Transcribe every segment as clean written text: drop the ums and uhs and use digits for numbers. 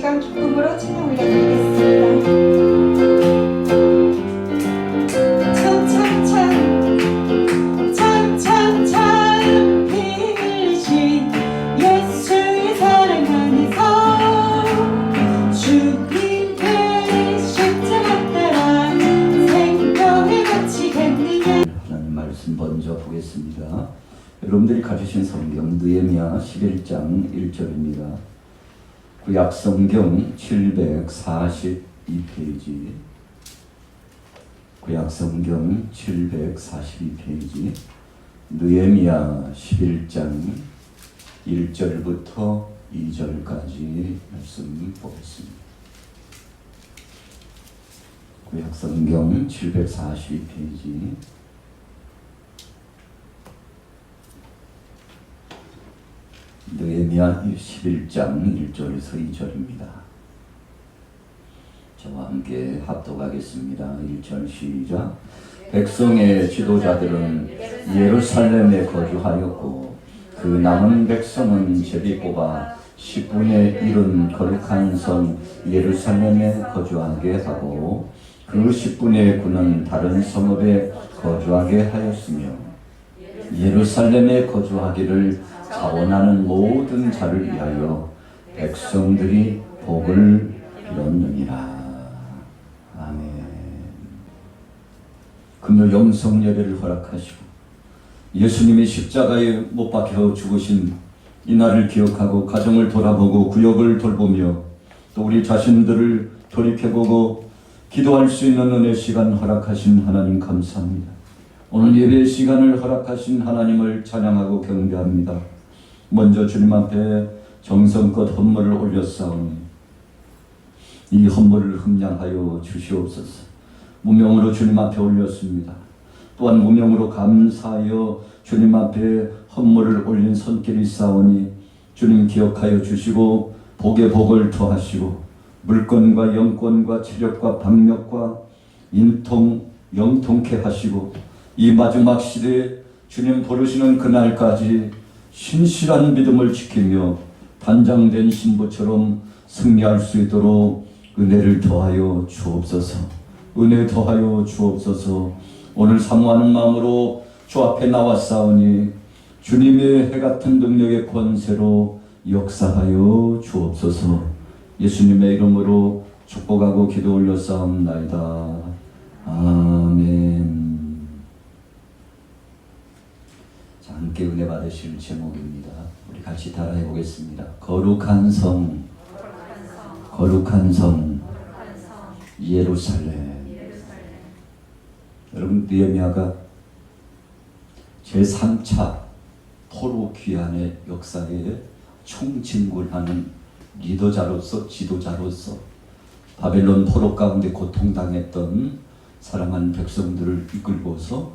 시간 기쁨으로 찬양 올려드리겠습니다. 먼저 보겠습니다. 여러분들이 가지신 성경 느헤미야 11장 1절입니다. 구약 성경 742페이지, 구약 성경 742페이지, 느헤미야 11장 1절부터 2절까지 말씀 보겠습니다. 구약 성경 742페이지 느헤미야 11장 1절에서 2절입니다. 저와 함께 합독하겠습니다. 1절 시작. 백성의 지도자들은 예루살렘에 거주하였고 그 남은 백성은 제비 뽑아 10분의 1은 거룩한 성 예루살렘에 거주하게 하고 그 10분의 9는 다른 성읍에 거주하게 하였으며 예루살렘에 거주하기를 자원하는 모든 자를 위하여 백성들이 복을 빌었느니라. 아멘. 금요 영성 예배를 허락하시고 예수님이 십자가에 못 박혀 죽으신 이날을 기억하고 가정을 돌아보고 구역을 돌보며 또 우리 자신들을 돌이켜보고 기도할 수 있는 은혜 시간 허락하신 하나님 감사합니다. 오늘 예배 시간을 허락하신 하나님을 찬양하고 경배합니다. 먼저 주님 앞에 정성껏 헌물을 올렸사오니 이 헌물을 흠량하여 주시옵소서. 무명으로 주님 앞에 올렸습니다. 또한 무명으로 감사하여 주님 앞에 헌물을 올린 손길이 있사오니 주님 기억하여 주시고 복에 복을 더하시고 물건과 영권과 체력과 박력과 영통케 하시고 이 마지막 시대에 주님 부르시는 그날까지 신실한 믿음을 지키며 단장된 신부처럼 승리할 수 있도록 은혜를 더하여 주옵소서. 은혜 더하여 주옵소서. 오늘 사모하는 마음으로 주 앞에 나왔사오니 주님의 해같은 능력의 권세로 역사하여 주옵소서. 예수님의 이름으로 축복하고 기도 올렸사옵나이다. 아멘. 함께 은혜 받으실 제목입니다. 우리 같이 따라해 보겠습니다. 거룩한 성, 거룩한 성, 예루살렘. 여러분, 느헤미야가 제3차 포로 귀환의 역사에 총진군하는 리더자로서, 지도자로서 바벨론 포로 가운데 고통당했던 사랑하는 백성들을 이끌고서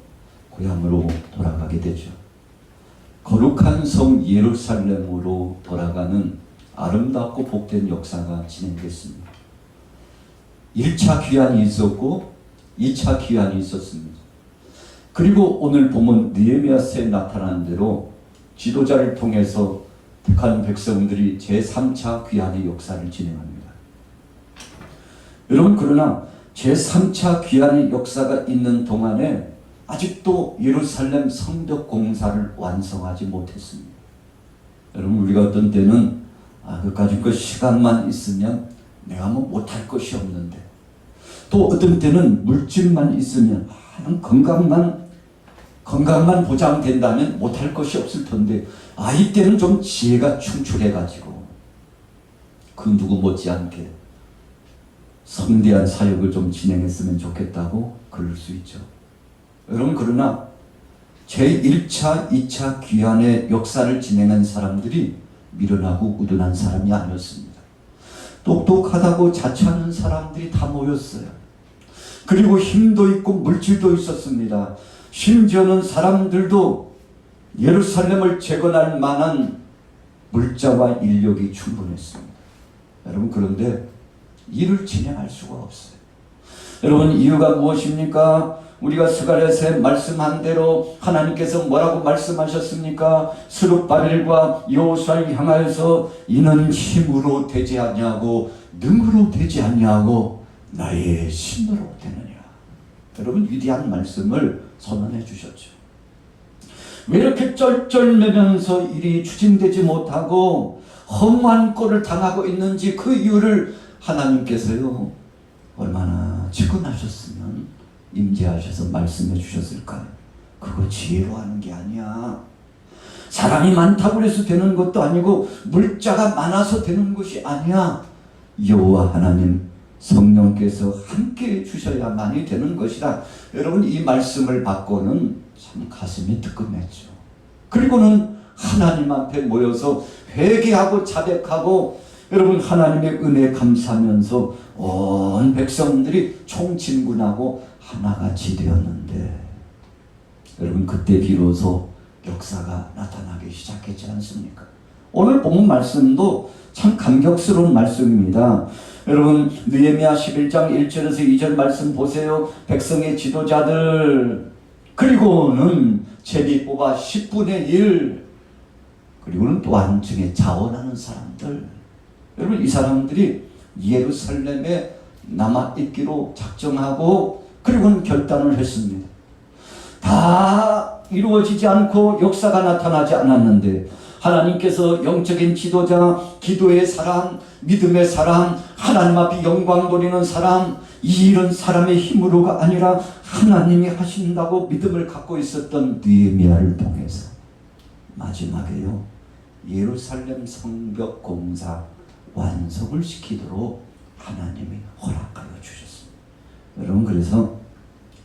고향으로 돌아가게 되죠. 거룩한 성 예루살렘으로 돌아가는 아름답고 복된 역사가 진행됐습니다. 1차 귀환이 있었고 2차 귀환이 있었습니다. 그리고 오늘 보면 느헤미야서에 나타난 대로 지도자를 통해서 택한 백성들이 제3차 귀환의 역사를 진행합니다. 여러분, 그러나 제3차 귀환의 역사가 있는 동안에 아직도 예루살렘 성벽 공사를 완성하지 못했습니다. 여러분, 우리가 어떤 때는 그까짓 그 시간만 있으면 내가 뭐 못할 것이 없는데, 또 어떤 때는 물질만 있으면 건강만 보장된다면 못할 것이 없을 텐데, 이때는 좀 지혜가 충출해가지고 그 누구 못지않게 성대한 사역을 좀 진행했으면 좋겠다고 그럴 수 있죠. 여러분, 그러나 제1차, 2차 귀환의 역사를 진행한 사람들이 미련하고 우둔한 사람이 아니었습니다. 똑똑하다고 자처하는 사람들이 다 모였어요. 그리고 힘도 있고 물질도 있었습니다. 심지어는 사람들도 예루살렘을 재건할 만한 물자와 인력이 충분했습니다. 여러분, 그런데 일을 진행할 수가 없어요. 여러분, 이유가 무엇입니까? 우리가 스가랴서에 말씀한 대로 하나님께서 뭐라고 말씀하셨습니까? 스룹바벨과 여호수아를 향하여서 이는 힘으로 되지 아니하고 능으로 되지 아니하고 나의 신으로 되느냐. 여러분, 위대한 말씀을 선언해 주셨죠. 왜 이렇게 쩔쩔매면서 일이 추진되지 못하고 허무한 꼴을 당하고 있는지 그 이유를 하나님께서요 얼마나 직권하셨으면 임재하셔서 말씀해 주셨을까요? 그거 지혜로 하는 게 아니야. 사람이 많다고 해서 되는 것도 아니고 물자가 많아서 되는 것이 아니야. 여호와 하나님 성령께서 함께 주셔야만이 되는 것이다. 여러분, 이 말씀을 받고는 참 가슴이 뜨끔했죠. 그리고는 하나님 앞에 모여서 회개하고 자백하고 여러분 하나님의 은혜 감사하면서 온 백성들이 총진군하고 하나같이 되었는데 여러분 그때 비로소 역사가 나타나기 시작했지 않습니까? 오늘 본문 말씀도 참 감격스러운 말씀입니다. 여러분 느헤미야 11장 1절에서 2절 말씀 보세요. 백성의 지도자들 그리고는 제비 뽑아 10분의 1 그리고는 또한 중에 자원하는 사람들 여러분 이 사람들이 예루살렘에 남아있기로 작정하고 그리고는 결단을 했습니다. 다 이루어지지 않고 역사가 나타나지 않았는데 하나님께서 영적인 지도자, 기도의 사람, 믿음의 사람, 하나님 앞에 영광 돌리는 사람 이런 사람의 힘으로가 아니라 하나님이 하신다고 믿음을 갖고 있었던 느헤미야를 통해서 마지막에요 예루살렘 성벽 공사 완성을 시키도록 하나님이 허락하여 주셨습니다. 여러분 그래서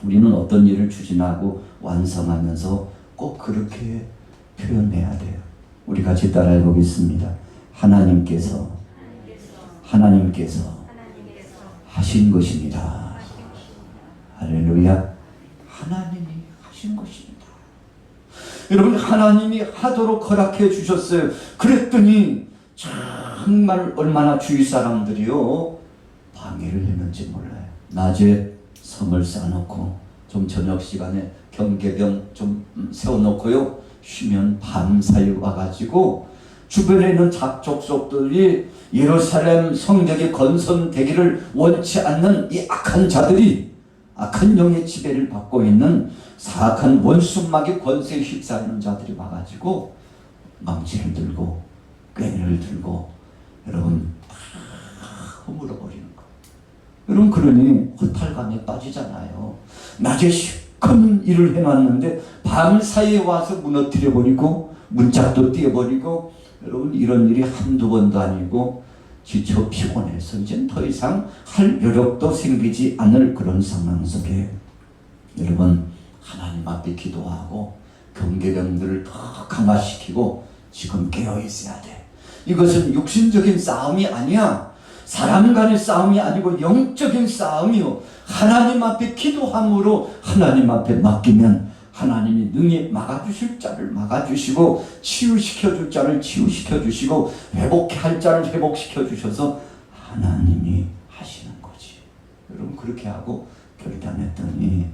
우리는 어떤 일을 추진하고 완성하면서 꼭 그렇게 표현해야 돼요. 우리 같이 따라해 보겠습니다. 하나님께서 하신 것입니다. 할렐루야. 하나님이 하신 것입니다. 여러분 하나님이 하도록 허락해 주셨어요. 그랬더니 정말 얼마나 주위 사람들이요 방해를 했는지 몰라요. 낮에 성을 쌓아놓고 좀 저녁 시간에 경계병 좀 세워놓고요 쉬면 밤사이 와가지고 주변에 있는 잡족속들이 예루살렘 성벽이 건설되기를 원치 않는 이 악한 자들이 악한 영의 지배를 받고 있는 사악한 원수마귀 권세에 휩싸이는 자들이 와가지고 망치를 들고 괭이를 들고 여러분 다 허물어버리는 거. 여러분 그러니 허탈감에 빠지잖아요. 낮에 시커먼 일을 해놨는데 밤사이에 와서 무너뜨려버리고 문짝도 띄어버리고 여러분 이런 일이 한두 번도 아니고 지쳐 피곤해서 이젠 더 이상 할 여력도 생기지 않을 그런 상황 속에 여러분 하나님 앞에 기도하고 경계병들을 더 강화시키고 지금 깨어 있어야 돼. 이것은 육신적인 싸움이 아니야. 사람 간의 싸움이 아니고 영적인 싸움이요. 하나님 앞에 기도함으로 하나님 앞에 맡기면 하나님이 능히 막아주실 자를 막아주시고 치유시켜줄 자를 치유시켜주시고 회복해 할 자를 회복시켜 주셔서 하나님이 하시는 거지. 여러분 그렇게 하고 결단했더니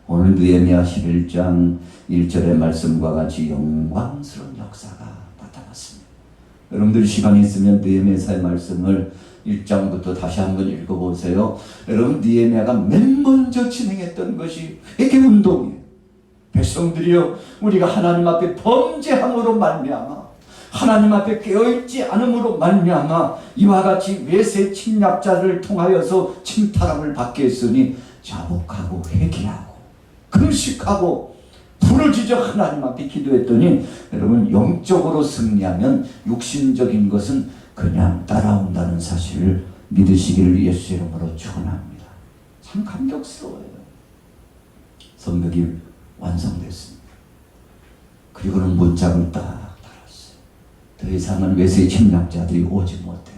오늘 느헤미야 11장 1절의 말씀과 같이 영광스러운 역사가 나타났습니다. 여러분들 시간이 있으면 느헤미야의 말씀을 1장부터 다시 한번 읽어보세요. 여러분 느헤미야가 맨 먼저 진행했던 것이 회개운동이에요. 백성들이여 우리가 하나님 앞에 범죄함으로 말미암아 하나님 앞에 깨어있지 않음으로 말미암아 이와 같이 외세 침략자를 통하여서 침탈함을 받게 했으니 자복하고 회개하고 금식하고 부르짖어 하나님 앞에 기도했더니 여러분 영적으로 승리하면 육신적인 것은 그냥 따라온다는 사실을 믿으시기를 예수 이름으로 축원합니다. 참 감격스러워요. 성벽이 완성됐습니다. 그리고는 문짝을 딱 달았어요. 더 이상은 외세 침략자들이 오지 못해.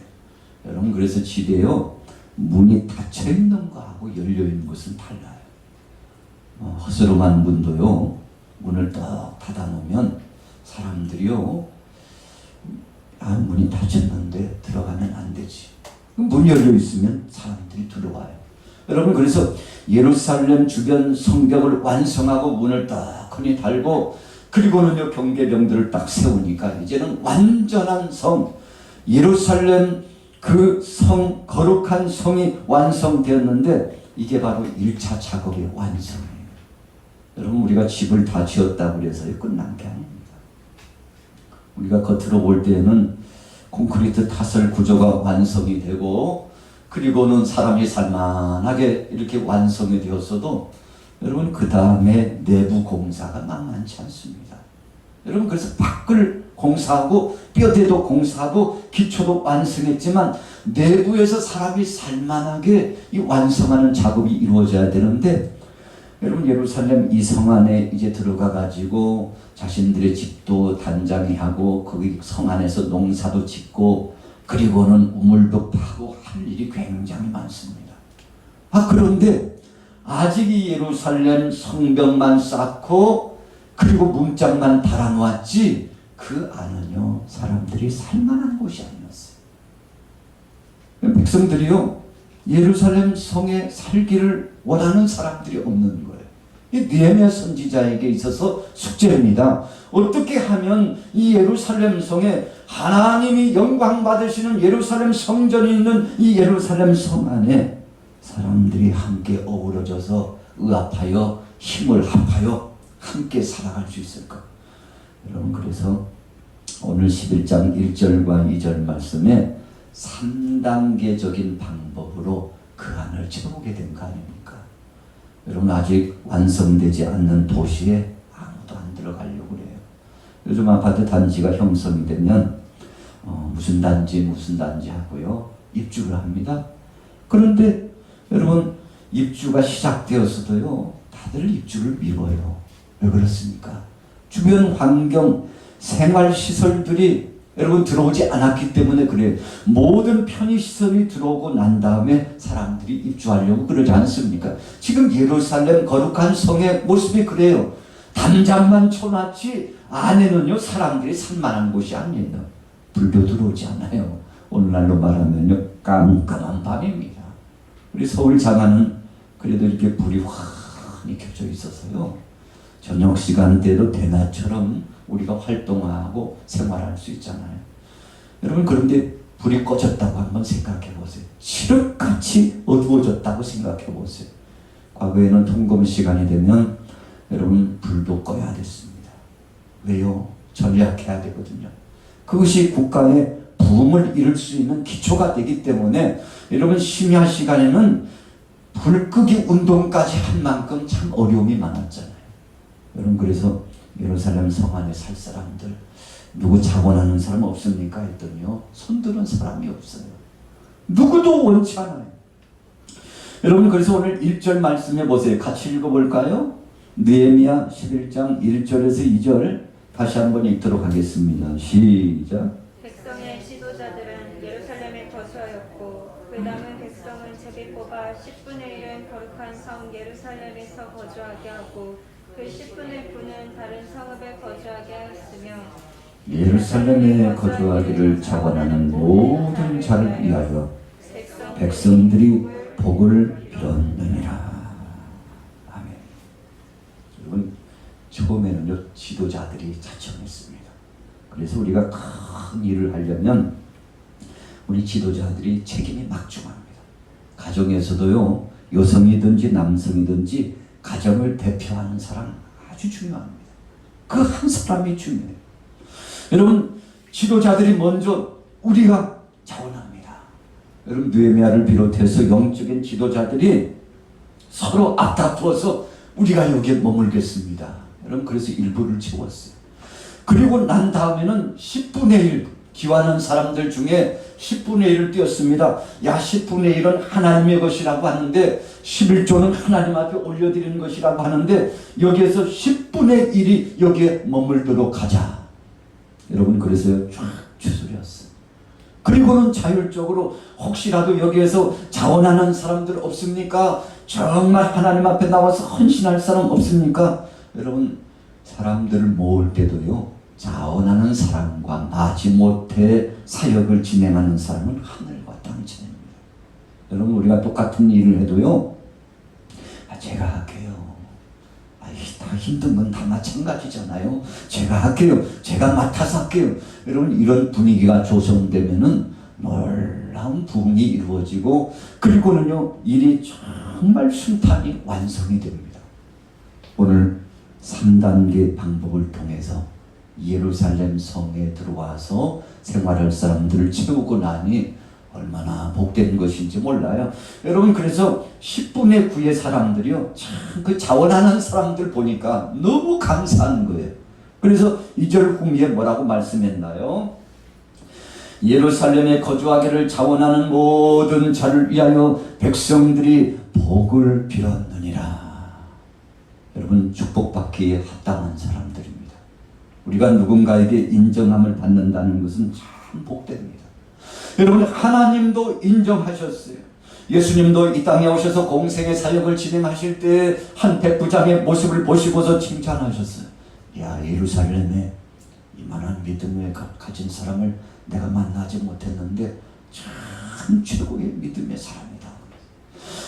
여러분 그래서 집에요 문이 닫혀 있는 거하고 열려 있는 것은 달라요. 허스름한 문도요 문을 딱 닫아 놓으면 사람들이요 문이 닫혔는데 들어가면 안 되지. 문 열려 있으면 사람들이 들어와요. 여러분 그래서 예루살렘 주변 성벽을 완성하고 문을 떡하니 달고 그리고는요 경계병들을 딱 세우니까 이제는 완전한 성 예루살렘 그 성 거룩한 성이 완성되었는데 이게 바로 1차 작업의 완성이에요. 여러분 우리가 집을 다 지었다고 해서요 끝난 게 아닙니다. 우리가 겉으로 볼 때에는 콘크리트 타설 구조가 완성이 되고 그리고는 사람이 살만하게 이렇게 완성이 되었어도 여러분 그 다음에 내부 공사가 만만치 않습니다. 여러분 그래서 밖을 공사하고 뼈대도 공사하고 기초도 완성했지만 내부에서 사람이 살만하게 이 완성하는 작업이 이루어져야 되는데 여러분 예루살렘 이 성 안에 이제 들어가 가지고 자신들의 집도 단장히 하고 거기 성 안에서 농사도 짓고 그리고는 우물도 파고 할 일이 굉장히 많습니다. 그런데 아직 이 예루살렘 성벽만 쌓고 그리고 문짝만 달아놓았지 그 안은요 사람들이 살만한 곳이 아니었어요. 백성들이요 예루살렘 성에 살기를 원하는 사람들이 없는 거예요. 이 느헤미야 선지자에게 있어서 숙제입니다. 어떻게 하면 이 예루살렘 성에 하나님이 영광 받으시는 예루살렘 성전이 있는 이 예루살렘 성 안에 사람들이 함께 어우러져서 의합하여 힘을 합하여 함께 살아갈 수 있을까? 여러분 그래서 오늘 11장 1절과 2절 말씀에 3단계적인 방법으로 그 안을 채우게 된 거 아닙니까? 여러분 아직 완성되지 않는 도시에 아무도 안 들어가려고 그래요. 요즘 아파트 단지가 형성이 되면 무슨 단지 하고요 입주를 합니다. 그런데 여러분 입주가 시작되었어도요 다들 입주를 미뤄요. 왜 그렇습니까? 주변 환경 생활시설들이 여러분 들어오지 않았기 때문에 그래요. 모든 편의시설이 들어오고 난 다음에 사람들이 입주하려고 그러지 않습니까? 지금 예루살렘 거룩한 성의 모습이 그래요. 담장만 쳐놨지 안에는요 사람들이 살만한 곳이 아니에요. 불도 들어오지 않아요. 오늘날로 말하면요 깜깜한 밤입니다. 우리 서울 장안은 그래도 이렇게 불이 환히 켜져 있어서요 저녁 시간대도 대낮처럼 우리가 활동하고 생활할 수 있잖아요. 여러분 그런데 불이 꺼졌다고 한번 생각해 보세요. 칠흑같이 어두워졌다고 생각해 보세요. 과거에는 통금 시간이 되면 여러분 불도 꺼야 됐습니다. 왜요? 전략해야 되거든요. 그것이 국가의 부흥을 이룰 수 있는 기초가 되기 때문에 여러분 심야 시간에는 불 끄기 운동까지 할 만큼 참 어려움이 많았잖아요. 여러분 그래서 예루살렘 성 안에 살 사람들 누구 자원하는 사람 없습니까? 했더니요 손드는 사람이 없어요. 누구도 원치 않아요. 여러분 그래서 오늘 1절 말씀해 보세요. 같이 읽어볼까요? 느헤미야 11장 1절에서 2절 다시 한번 읽도록 하겠습니다. 시작. 백성의 지도자들은 예루살렘에 거주하였고 그 남은 백성은 제비 뽑아 10분의 1은 거룩한 성 예루살렘에서 거주하게 하고 그 10분의 9는 다른 성읍에 거주하게 하였으며 예루살렘에 거주하기를 자원하는 모든 자를 위하여 백성들이 복을 빌었느니라. 아멘. 여러분 처음에는요 지도자들이 자청했습니다. 그래서 우리가 큰 일을 하려면 우리 지도자들이 책임이 막중합니다. 가정에서도요 여성이든지 남성이든지 가정을 대표하는 사람 아주 중요합니다. 그 한 사람이 중요해요. 여러분 지도자들이 먼저 우리가 자원합니다. 여러분 느헤미야를 비롯해서 영적인 지도자들이 서로 앞다투어서 우리가 여기에 머물겠습니다. 여러분 그래서 일부를 채웠어요. 그리고 난 다음에는 10분의 1 기와하는 사람들 중에 10분의 1을 띄었습니다. 야 10분의 1은 하나님의 것이라고 하는데 11조는 하나님 앞에 올려드리는 것이라고 하는데 여기에서 10분의 1이 여기에 머물도록 하자. 여러분 그래서 쫙 추스렸어요. 그리고는 자율적으로 혹시라도 여기에서 자원하는 사람들 없습니까? 정말 하나님 앞에 나와서 헌신할 사람 없습니까? 여러분 사람들을 모을 때도요 자원하는 사람과 마지못해 사역을 진행하는 사람은 하늘과 땅 차이입니다. 여러분 우리가 똑같은 일을 해도요 제가 할게요. 다 힘든 건 다 마찬가지잖아요. 제가 할게요. 제가 맡아서 할게요. 여러분, 이런 분위기가 조성되면은 놀라운 부흥이 이루어지고, 그리고는요, 일이 정말 순탄히 완성이 됩니다. 오늘 3단계 방법을 통해서 예루살렘 성에 들어와서 생활할 사람들을 채우고 나니 얼마나 복된 것인지 몰라요. 여러분, 그래서 10분의 9의 사람들이요, 참 그 자원하는 사람들 보니까 너무 감사한 거예요. 그래서 2절 후미에 뭐라고 말씀했나요? 예루살렘에 거주하기를 자원하는 모든 자를 위하여 백성들이 복을 빌었느니라. 여러분, 축복받기에 합당한 사람들입니다. 우리가 누군가에게 인정함을 받는다는 것은 참 복됩니다. 여러분, 하나님도 인정하셨어요. 예수님도 이 땅에 오셔서 공생의 사역을 진행하실 때 한 백부장의 모습을 보시고서 칭찬하셨어요. 야, 예루살렘에 이만한 믿음을 가진 사람을 내가 만나지 못했는데 참 최고의 믿음의 사람이다.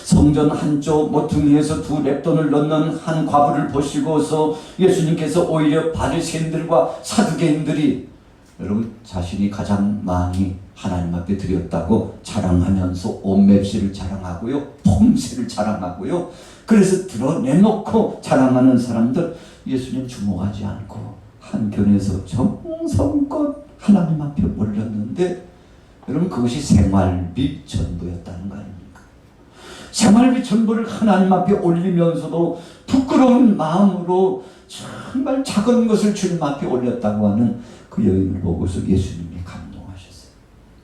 성전 한쪽 모퉁이에서 2 렙돈을 넣는 한 과부를 보시고서 예수님께서 오히려 바리새인들과 사두개인들이 여러분, 자신이 가장 많이 하나님 앞에 드렸다고 자랑하면서 온맵시를 자랑하고요, 폼새를 자랑하고요, 그래서 드러내놓고 자랑하는 사람들 예수님 주목하지 않고 한켠에서 정성껏 하나님 앞에 올렸는데, 여러분, 그것이 생활비 전부였다는 거 아닙니까? 생활비 전부를 하나님 앞에 올리면서도 부끄러운 마음으로 정말 작은 것을 주님 앞에 올렸다고 하는 그 여인을 보고서 예수님이 감동하셨어요.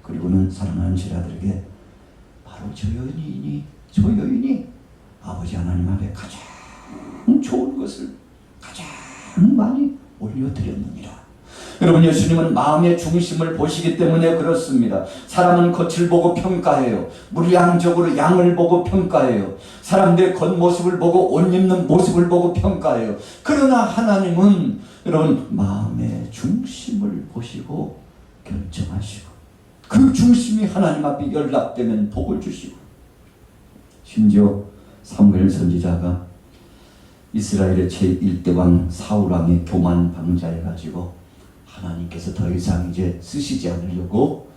그리고는 사랑하는 제자들에게 바로 저 여인이 아버지 하나님 앞에 가장 좋은 것을 가장 많이 올려드렸느니라. 여러분, 예수님은 마음의 중심을 보시기 때문에 그렇습니다. 사람은 겉을 보고 평가해요. 물량적으로 양을 보고 평가해요. 사람들의 겉모습을 보고 옷 입는 모습을 보고 평가해요. 그러나 하나님은 여러분, 마음의 중심을 보시고 결정하시고, 그 중심이 하나님 앞에 연락되면 복을 주시고, 심지어 사무엘 선지자가 이스라엘의 제1대 왕 사울왕의 교만 방자해가지고 하나님께서 더 이상 이제 쓰시지 않으려고,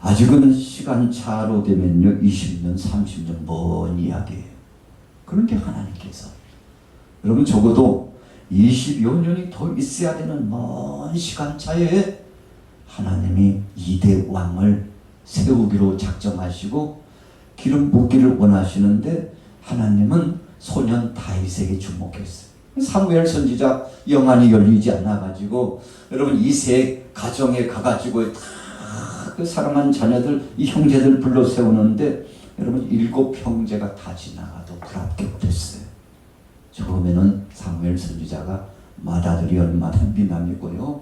아직은 시간차로 되면요 20년 30년 먼 이야기예요. 그런데 하나님께서 여러분 적어도 20여 년이 더 있어야 되는 먼 시간차에 하나님이 2대 왕을 세우기로 작정하시고 기름 붓기를 원하시는데, 하나님은 소년 다윗에게 주목했어요. 사무엘 선지자 영안이 열리지 않아가지고 여러분 이색 가정에 가가지고 다 그 사랑하는 자녀들, 이 형제들 불러 세우는데 여러분 7 형제가 다 지나가도 불합격됐어요. 처음에는 사무엘 선지자가 맏아들이 얼마나 미남이고요,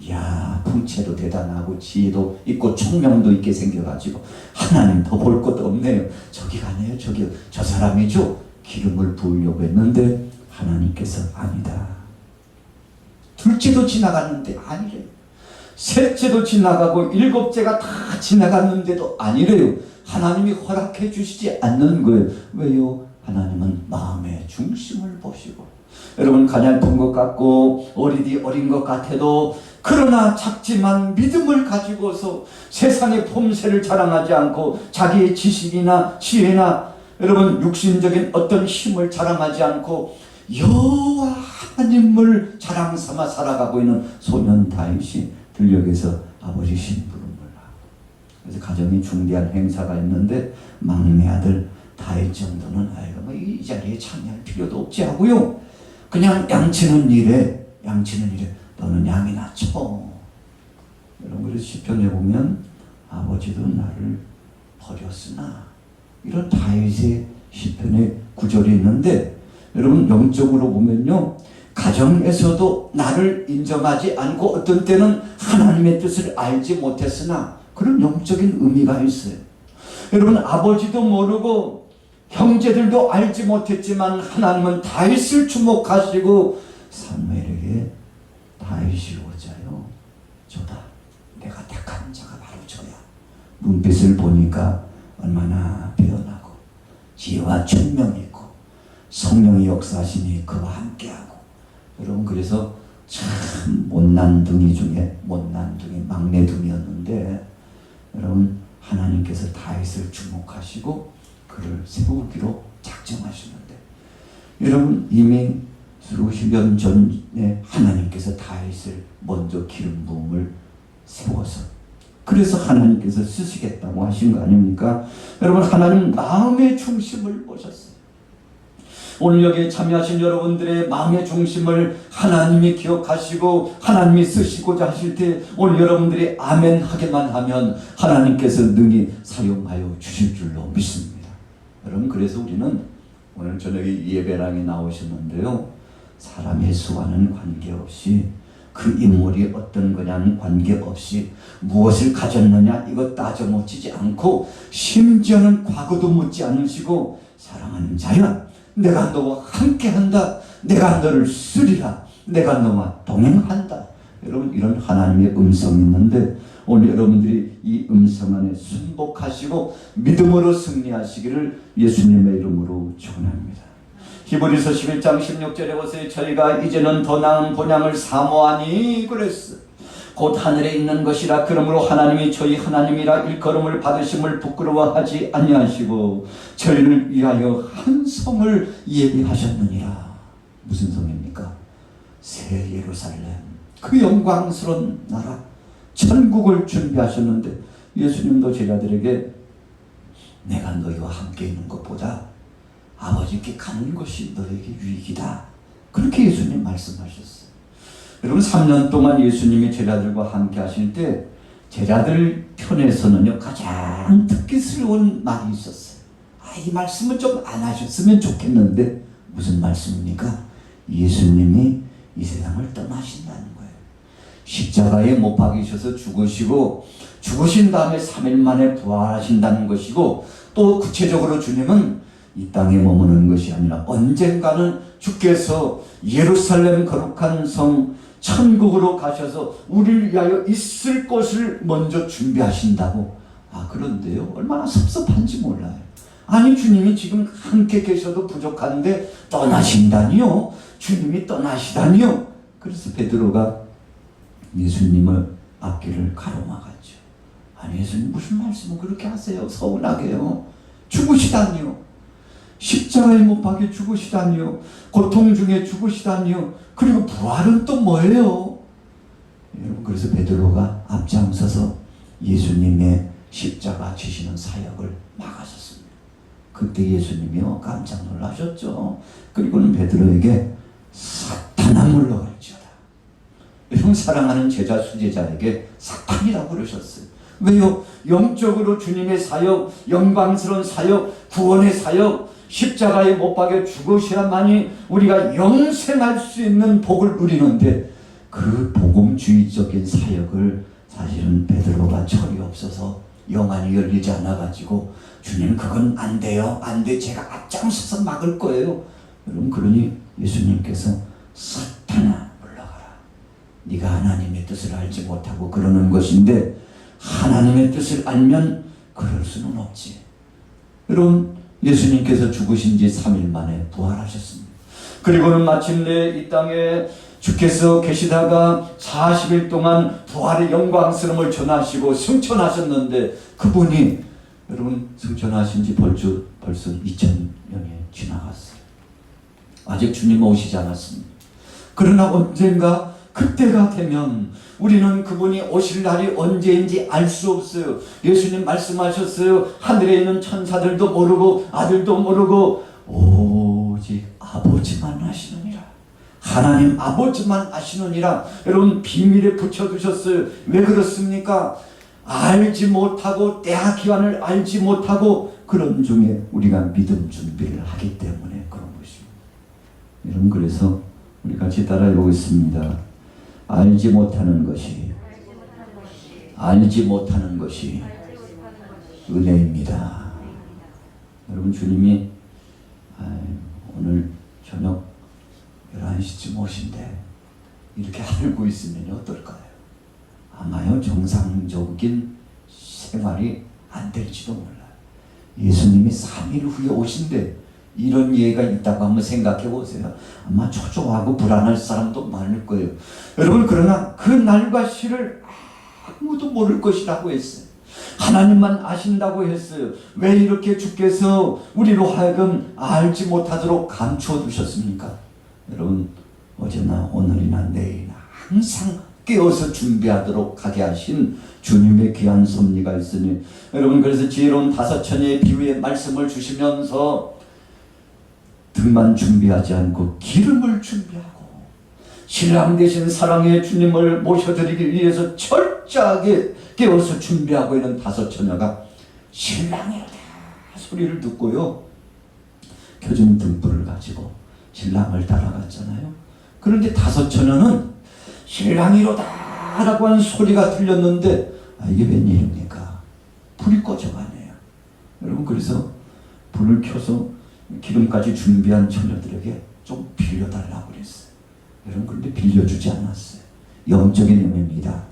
이야 풍채도 대단하고 지혜도 있고 총명도 있게 생겨가지고 하나님 더 볼 것도 없네요. 저기 가네요. 저기 저 사람이죠. 기름을 부으려고 했는데 하나님께서 아니다. 둘째도 지나갔는데 아니래요. 셋째도 지나가고 7째가 다 지나갔는데도 아니래요. 하나님이 허락해 주시지 않는 거예요. 왜요? 하나님은 마음의 중심을 보시고, 여러분 가냘픈 것 같고 어리디 어린 것 같아도 그러나 작지만 믿음을 가지고서 세상의 폼새를 자랑하지 않고 자기의 지식이나 지혜나 여러분 육신적인 어떤 힘을 자랑하지 않고 여호와 하나님을 자랑 삼아 살아가고 있는 소년 다윗이 들녘에서 아버지 심부름을 하고, 그래서 가정이 중대한 행사가 있는데 막내 아들 다윗 정도는 아이가 뭐 이 자리에 참여할 필요도 없지 하고요, 그냥 양치는 일에 너는 양이나 쳐. 여러분, 그래서 시편에 보면 아버지도 나를 버렸으나, 이런 다윗의 시편의 구절이 있는데, 여러분 영적으로 보면요 가정에서도 나를 인정하지 않고 어떤 때는 하나님의 뜻을 알지 못했으나 그런 영적인 의미가 있어요. 여러분 아버지도 모르고 형제들도 알지 못했지만 하나님은 다윗을 주목하시고 사무엘에게 다윗이 오자요 저다, 내가 택한 자가 바로 저야. 눈빛을 보니까 얼마나 배어나고 지혜와 총명이 있고 성령이 역사하시니 그와 함께하고. 여러분, 그래서 참 못난 둥이 중에 못난 둥이, 막내 둥이었는데, 여러분, 하나님께서 다윗을 주목하시고 그를 세우기로 작정하시는데, 여러분, 이미 수십 년 전에 하나님께서 다윗을 먼저 기름 부음을 세워서, 그래서 하나님께서 쓰시겠다고 하신 거 아닙니까? 여러분, 하나님 마음의 중심을 보셨어요. 오늘 여기에 참여하신 여러분들의 마음의 중심을 하나님이 기억하시고 하나님이 쓰시고자 하실 때, 오늘 여러분들이 아멘 하기만 하면 하나님께서 능히 사용하여 주실 줄로 믿습니다. 여러분, 그래서 우리는 오늘 저녁에 예배당에 나오셨는데요, 사람의 수와는 관계없이, 그 인물이 어떤 거냐는 관계없이, 무엇을 가졌느냐 이거 따져 묻지 않고, 심지어는 과거도 묻지 않으시고, 사랑하는 자야, 내가 너와 함께한다, 내가 너를 쓰리라, 내가 너와 동행한다. 여러분, 이런 하나님의 음성이 있는데, 오늘 여러분들이 이 음성 안에 순복하시고 믿음으로 승리하시기를 예수님의 이름으로 축원합니다. 히브리서 11장 16절에 보세요. 저희가 이제는 더 나은 본향을 사모하니 그랬어. 곧 하늘에 있는 것이라. 그러므로 하나님이 저희 하나님이라 일컬음을 받으심을 부끄러워하지 아니하시고 저희를 위하여 한 성을 예비하셨느니라. 무슨 성입니까? 새 예루살렘, 그 영광스러운 나라, 천국을 준비하셨는데, 예수님도 제자들에게 내가 너희와 함께 있는 것보다 아버지께 가는 것이 너에게 유익이다, 그렇게 예수님 말씀하셨어요. 여러분, 3년 동안 예수님이 제자들과 함께 하실 때 제자들 편에서는요 가장 듣기스러운 말이 있었어요. 이 말씀은 좀 안 하셨으면 좋겠는데, 무슨 말씀입니까? 예수님이 이 세상을 떠나신다는 거예요. 십자가에 못 박이셔서 죽으시고 죽으신 다음에 3일 만에 부활하신다는 것이고, 또 구체적으로 주님은 이 땅에 머무는 것이 아니라 언젠가는 주께서 예루살렘 거룩한 성 천국으로 가셔서 우리를 위하여 있을 곳을 먼저 준비하신다고. 그런데요, 얼마나 섭섭한지 몰라요. 아니, 주님이 지금 함께 계셔도 부족한데 떠나신다니요? 주님이 떠나시다니요? 그래서 베드로가 예수님을 앞길을 가로막았죠. 아니, 예수님 무슨 말씀을 그렇게 하세요? 서운하게요. 죽으시다니요. 십자가에 못 박혀 죽으시다니요. 고통 중에 죽으시다니요. 그리고 부활은 또 뭐예요? 여러분, 그래서 베드로가 앞장서서 예수님의 십자가 지시는 사역을 막아섰습니다. 그때 예수님이요 깜짝 놀라셨죠. 그리고는 베드로에게 사탄아 물러갈지어다. 여러분, 사랑하는 제자 수제자에게 사탄이라고 그러셨어요. 왜요? 영적으로 주님의 사역, 영광스러운 사역, 구원의 사역, 십자가에 못 박여 죽으셔야만이 우리가 영생할 수 있는 복을 누리는데, 그 복음주의적인 사역을 사실은 베드로가 철이 없어서 영안이 열리지 않아가지고, 주님 그건 안 돼요, 안 돼, 제가 앞장서서 막을 거예요. 여러분, 그러니 예수님께서 사탄아 물러가라. 네가 하나님의 뜻을 알지 못하고 그러는 것인데, 하나님의 뜻을 알면 그럴 수는 없지. 여러분, 예수님께서 죽으신 지 3일 만에 부활하셨습니다. 그리고는 마침내 이 땅에 주께서 계시다가 40일 동안 부활의 영광스러움을 전하시고 승천하셨는데, 그분이 여러분 승천하신 지 벌써 2000년이 지나갔어요. 아직 주님 오시지 않았습니다. 그러나 언젠가 그때가 되면 우리는 그분이 오실 날이 언제인지 알 수 없어요. 예수님 말씀하셨어요. 하늘에 있는 천사들도 모르고 아들도 모르고 오직 아버지만 아시느니라. 하나님 아버지만 아시느니라. 여러분, 비밀에 붙여두셨어요. 왜 그렇습니까? 알지 못하고 때와 기한을 알지 못하고 그런 중에 우리가 믿음 준비를 하기 때문에 그런 것입니다. 여러분, 그래서 우리 같이 따라해 보겠습니다. 알지 못하는 것이 은혜입니다. 여러분, 주님이 오늘 저녁 11시쯤 오신데 이렇게 알고 있으면 어떨까요? 아마요 정상적인 생활이 안 될지도 몰라요. 예수님이 3일 후에 오신데 이런 예가 있다고 한번 생각해 보세요. 아마 초조하고 불안할 사람도 많을 거예요. 여러분, 그러나 그 날과 시를 아무도 모를 것이라고 했어요. 하나님만 아신다고 했어요. 왜 이렇게 주께서 우리로 하여금 알지 못하도록 감추어 두셨습니까? 여러분, 어제나 오늘이나 내일이나 항상 깨어서 준비하도록 하게 하신 주님의 귀한 섭리가 있으니, 여러분, 그래서 지혜로운 다섯 처녀의 비유의 말씀을 주시면서 등만 준비하지 않고 기름을 준비하고 신랑 되신 사랑의 주님을 모셔드리기 위해서 철저하게 깨어서 준비하고 있는 다섯 처녀가 신랑이다 소리를 듣고요, 켜진 등불을 가지고 신랑을 따라갔잖아요. 그런데 다섯 처녀는 신랑이로다 라고 하는 소리가 들렸는데, 이게 웬일입니까? 불이 꺼져가네요. 여러분, 그래서 불을 켜서 기름까지 준비한 처녀들에게 좀 빌려달라고 그랬어요. 여러분, 그런데 빌려주지 않았어요. 영적인 의미입니다.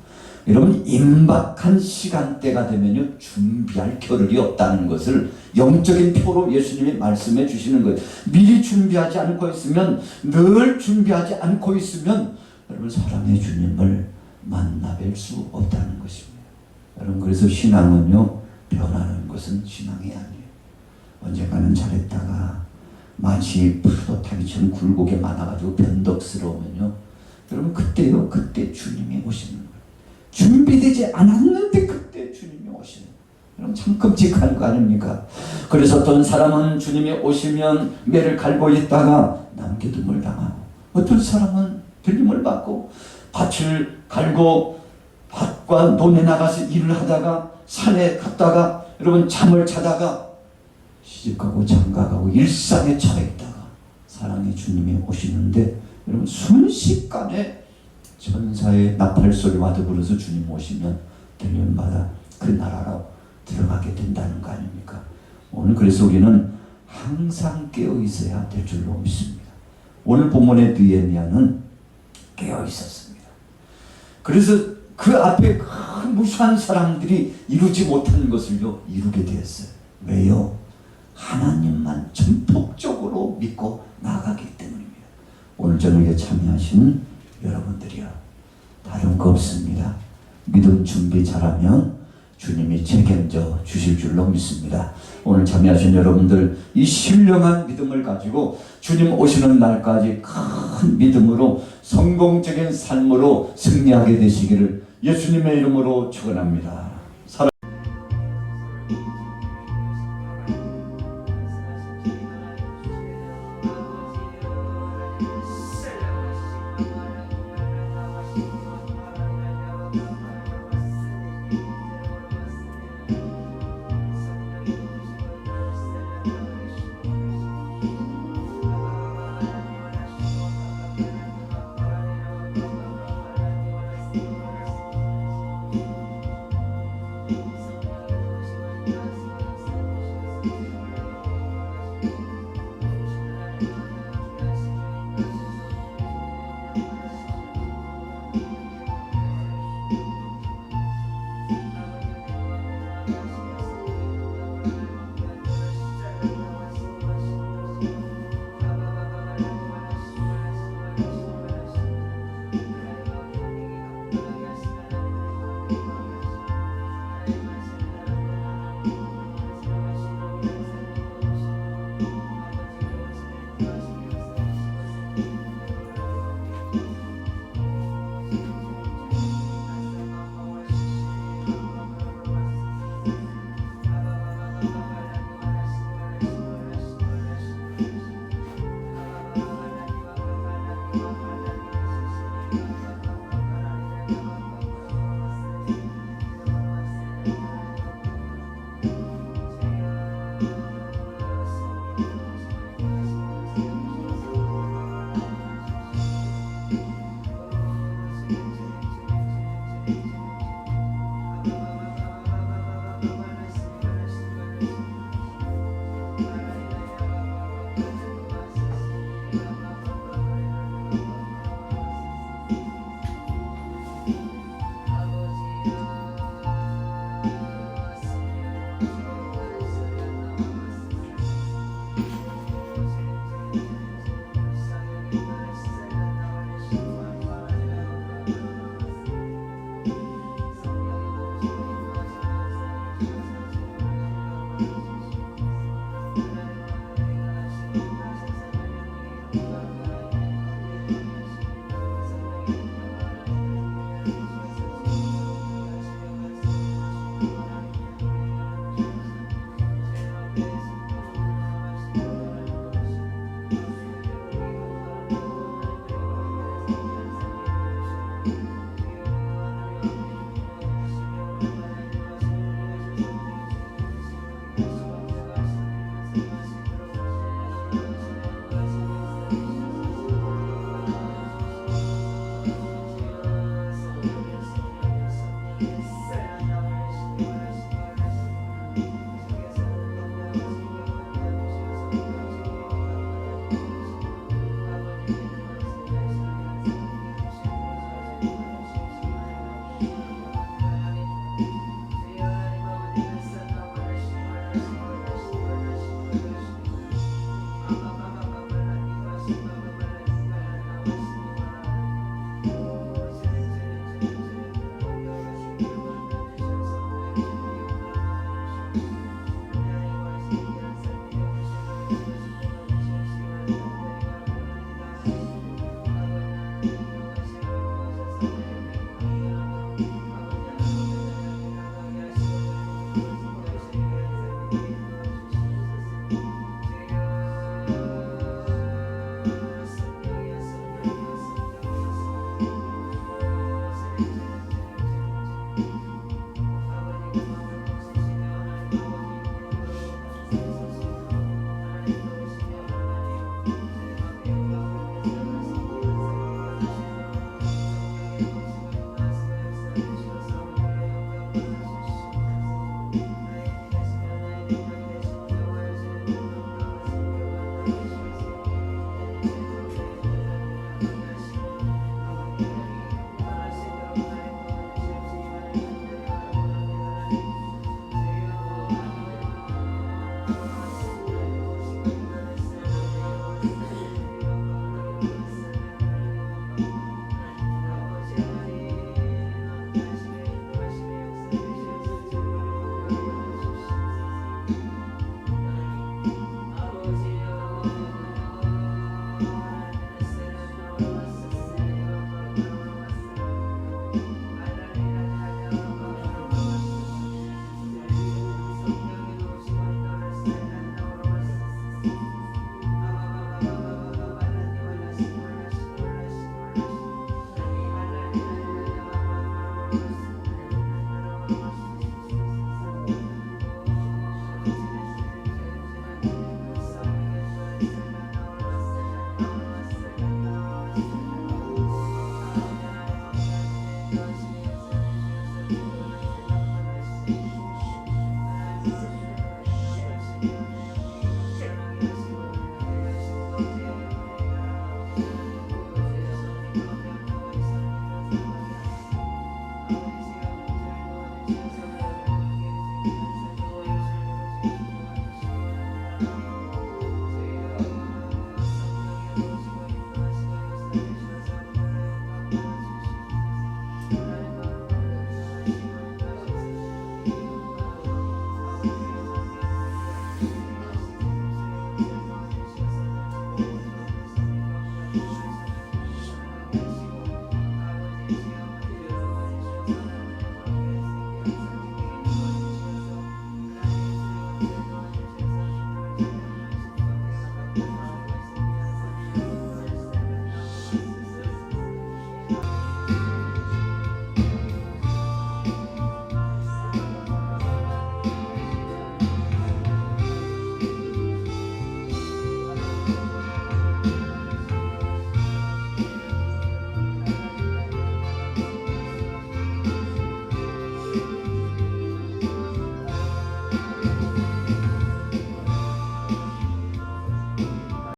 여러분, 임박한 시간대가 되면요, 준비할 겨를이 없다는 것을 영적인 표로 예수님이 말씀해 주시는 거예요. 미리 준비하지 않고 있으면, 늘 준비하지 않고 있으면 여러분, 사랑의 주님을 만나뵐 수 없다는 것입니다. 여러분, 그래서 신앙은요, 변하는 것은 신앙이 아니에요. 언젠가는 잘했다가 마치 파도 타기처럼 굴곡에 많아가지고 변덕스러우면요, 여러분, 그때 주님이 오시는 거예요. 준비되지 않았는데 그때 주님이 오시는 거예요. 여러분, 참 끔찍한 거 아닙니까? 그래서 어떤 사람은 주님이 오시면 매를 갈고 있다가 남겨둠을 당하고, 어떤 사람은 들림을 받고 밭을 갈고 밭과 논에 나가서 일을 하다가 산에 갔다가 여러분 잠을 자다가 시집가고 장가가고 일상에 처해 있다가 사랑의 주님이 오시는데, 여러분, 순식간에 천사의 나팔 소리와 더불어서 주님 오시면 들림마다 그 나라로 들어가게 된다는 거 아닙니까? 오늘 그래서 우리는 항상 깨어 있어야 될 줄로 믿습니다. 오늘 본문의 느헤미야는 깨어 있었습니다. 그래서 그 앞에 그 무수한 사람들이 이루지 못하는 것을요, 이루게 되었어요. 왜요? 하나님만 전폭적으로 믿고 나아가기 때문입니다. 오늘 저녁에 참여하시는 여러분들이요, 다른 거 없습니다. 믿음 준비 잘하면 주님이 책임져 주실 줄로 믿습니다. 오늘 참여하신 여러분들, 이 신령한 믿음을 가지고 주님 오시는 날까지 큰 믿음으로 성공적인 삶으로 승리하게 되시기를 예수님의 이름으로 축원합니다.